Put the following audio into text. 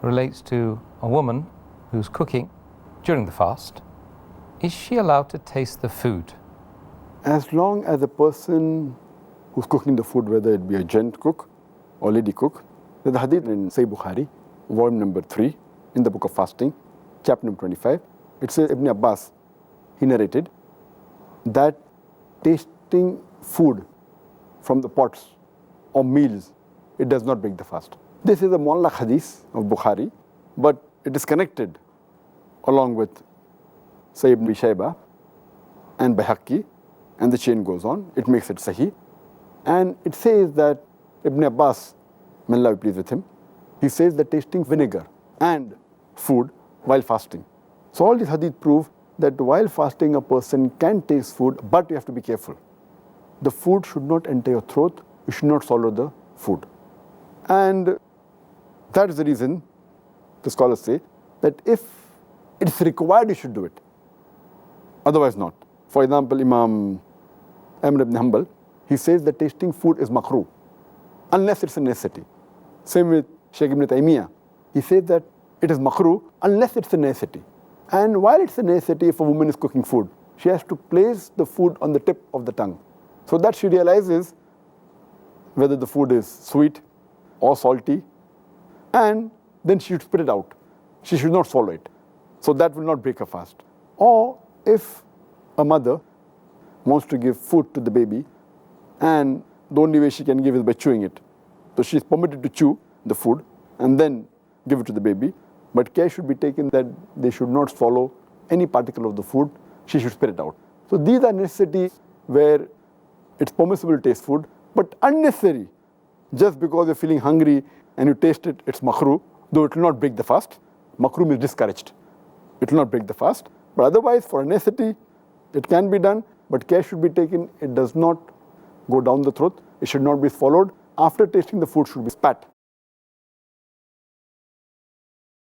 relates to a woman who's cooking during the fast. Is she allowed to taste the food? As long as the person who's cooking the food, whether it be a gent cook or lady cook, there's a hadith in Sahih Bukhari, volume number 3, in the book of fasting, chapter number 25. It says, Ibn Abbas, he narrated, that tasting food from the pots or meals, it does not break the fast. This is a mu'allaq hadith of Bukhari, but it is connected along with Sayyid ibn Shayba and Bayhaqi, and the chain goes on. It makes it sahih. And it says that Ibn Abbas, may Allah be pleased with him, he says that tasting vinegar and food while fasting. So all these hadith prove that while fasting a person can taste food, but you have to be careful. The food should not enter your throat, you should not swallow the food. And that is the reason the scholars say that if it's required, you should do it. Otherwise not. For example, Imam Ahmad ibn Hanbal, he says that tasting food is makruh, unless it's a necessity. Same with Shaykh ibn Taymiyyah. He says that it is makruh unless it's a necessity. And while it's a necessity, if a woman is cooking food, she has to place the food on the tip of the tongue, so that she realizes whether the food is sweet or salty, and then she should spit it out. She should not swallow it. So that will not break her fast. Or if a mother wants to give food to the baby, and the only way she can give is by chewing it. So she is permitted to chew the food and then give it to the baby. But care should be taken that they should not swallow any particle of the food. She should spit it out. So these are necessities where it's permissible to taste food, but unnecessary. Just because you're feeling hungry and you taste it, it's makruh, though it will not break the fast. Makruh means discouraged. It will not break the fast. But otherwise, for a necessity, it can be done, but care should be taken. It does not go down the throat. It should not be swallowed. After tasting, the food should be spat.